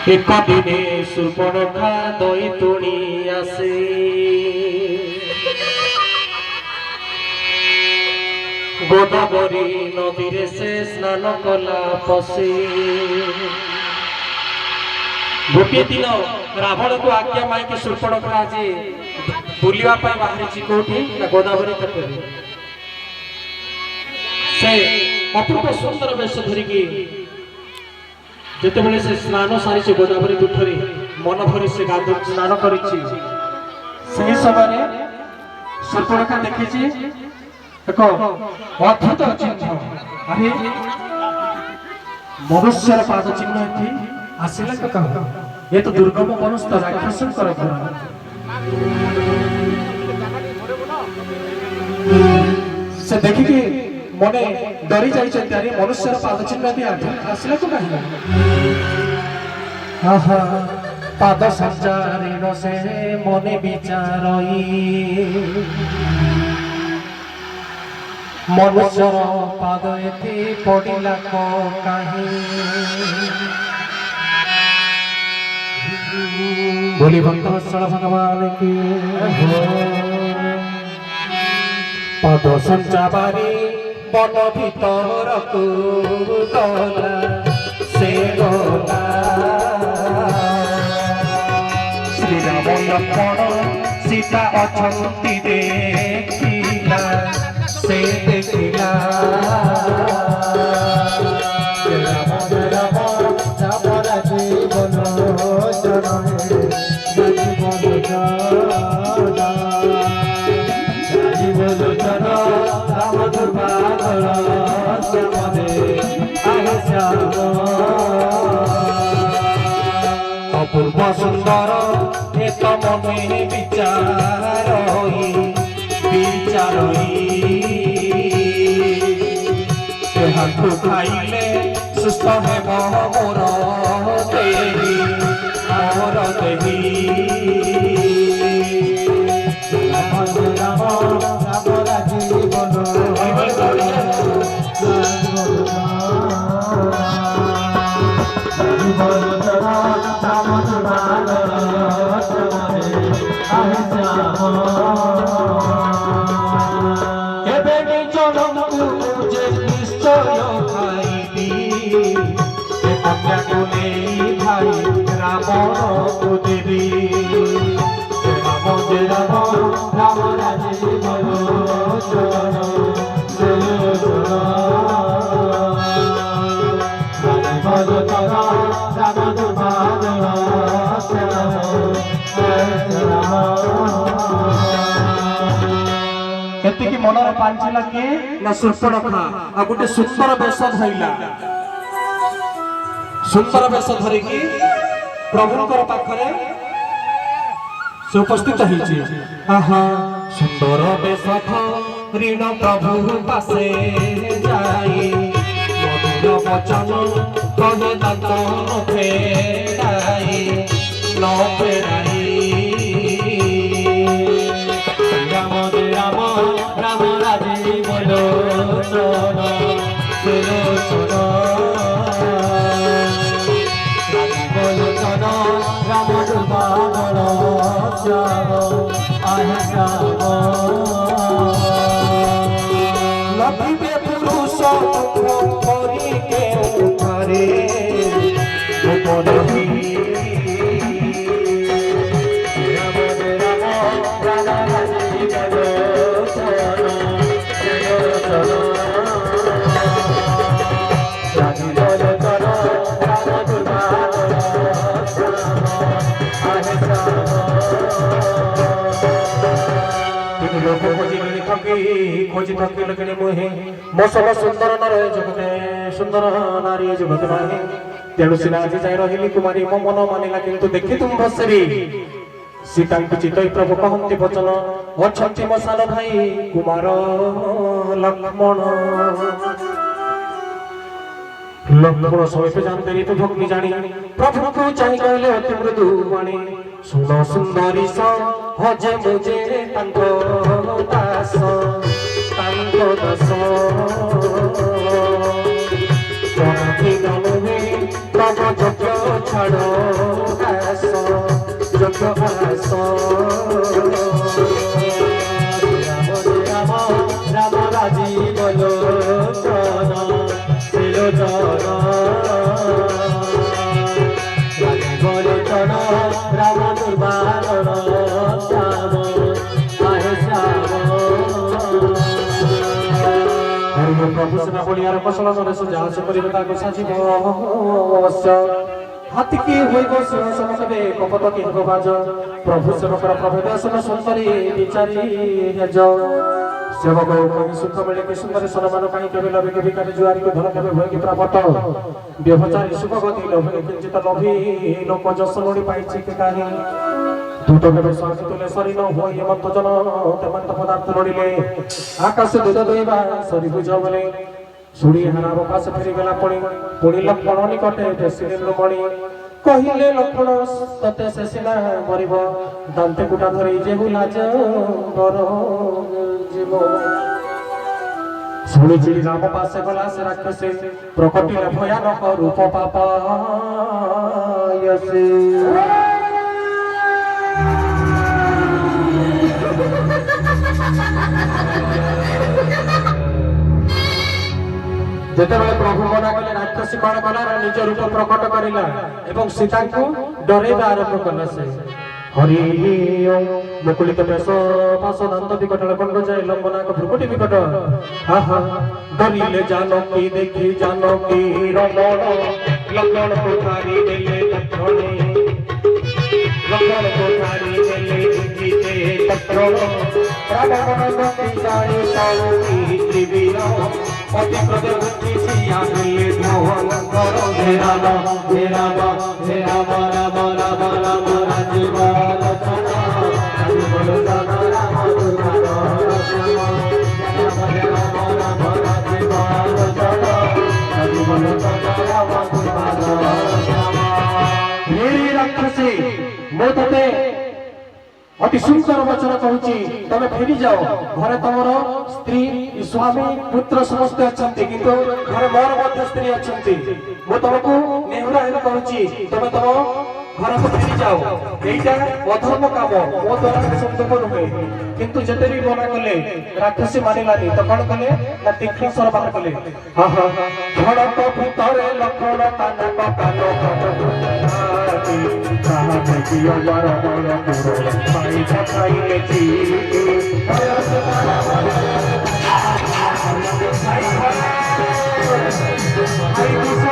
एक दिने सुपर्णखा दई तुणी आसे गोदावरी नदी रे से स्नान कला पसे गोटे दिन रावण को आज्ञा माइक सुपर्णखा आज बुलिया बाहरी कौटी गोदावरी तट से अपूर्व सुंदर वेश धरिकी जिते से स्नान सारी गोदावरी तुठरी मन भरी से गाध स्नान कर समय सुपर्णखा देखी एक अद्भुत चिन्ह अरे मनुष्यर पाद चिन्ह थी आसला तो कह ये तो दुर्गम मनस्थ राक्षसंकर घर से देखिकी मने डरी जाई मनुष्यर पाद चिन्ह भी आसला तो कह आहा पाद संचारिण से मने विचारई मनुष्यर पाद एति पड़िला कहीं बोली भक्त वत्सल भगवान की पाद संचारी मन भीतर को गला से गला श्री राम लक्ष्मण सीता अछंती देखिला से देखिला राम राम राम जीवन राम दुर्बागल अपूर्व सुंदर एक मने विचार खाइले सुस्थ है मोर देही मोर देही राम राम जीवन एतिकी मनर पांचिला के ना सुपर्णखा आ गोटे सुंदर वेश धइला सुंदर वेश धरिकी प्रभुकर पाखरे से उपस्थित होइछि आहा सुंदर वेश ऋण प्रभु पासे जाई मधुर वचन कहे दंत फेराई न फेराई राम राम राम राजे बोलो सोनो बोलो सोनो बोलो सोनो राम दुर्बागल आहे श्याम लभिबे पुरुष करी के उठारे खोजी थकी लगने मुहे मो सब सुंदर नर जगते सुंदर नारी जगत नाही तेणु सिना आज जाय रहिली कुमारी मो मन मानिला किंतु देखि तुम बसरी सीता चितई प्रभु कहंती वचन अछंती मो सान भाई कुमार लक्ष्मण लक्ष्मण समीप जानते तो भक्ति जानी प्रभु को चाहि कहले अति मृदु वाणी सुन सुंदरी सा हजे मुझे तंको दास प्रभु सेना बलियार कौशल नरेश जहाँ से करिबे ताको साजिब अवश्य हाथी की होइब सिंहासन केबे कपट की हब बाज प्रभु सेवकर प्रभेद आसन सुंदरी विचारी हेज सेवक कहीं सुख मिले कि सुंदर सम्मान कहीं केबे लबे के भिकारी जुआरी को धन केबे भय की प्रापत व्यभचारी सुख गति लोभे किंचित लोभी लोक जस लोड़ी पाइछि के काहे दूत केबे स्वामी तुले सरी न होई हेमंत जन तेमंत पदार्थ लोड़िले आकाश दूध दोइबा सरी बुझ बोले सुड़ी हारा पास फेरी गला पुणी लक्षण निकटे बेसिले मणि कहिले लक्षण तते से सिना मरिब दांते कुटा धरि जेहु लाज बर जीव सुनी चिड़ी राम पासे गला से राक्षसे प्रकटिले भयानक रूप पापायसे जेतेबेले प्रभु मना कले राक्षसी कण कला निज रूप प्रकट करिला एवं सीता को डरेबा आरंभ कला से हरि ओम मुकुलित पेश पास दंत विकट लंड जाय लंबनाक भ्रुकुटी विकट आहा डरिले जानकी देखी जानकी रमण लक्ष्मण को थारी देले तत्रोणे लक्ष्मण को थारी देले जीते तत्रोणे रावण गति जाय साउकी त्रिवीर पति प्रदेवती सिया मिले मोहन करो हे राम राम राम राम राम राजीव लक्षणा राजीव लक्षणा राम दुर्गा लक्षणा राम राम राजीव लक्षणा राजीव लक्षणा राम दुर्गा लक्षणा मेरी राक्षसी मो तते अति सुंदर वचन कहूची तमे फेरी जाओ घरे तमर स्त्री स्वामी पुत्र समस्त अछंती किंतु घरे मोर मध्य स्त्री अछंती मो तुमको नेहुरा हेले कहूची तमे तम घर को फेरी जाओ एटा अधर्म काम मो द्वारा संभव नुहे किंतु जते भी मना कले राक्षसी मानिलानी तो कोन कले ना तीक्ष्ण स्वर बाहर कले हा हा घड़क भितरे लक्षण तानक कानो कहा देखियो बार बार पुरो पाई छकाइले छी आई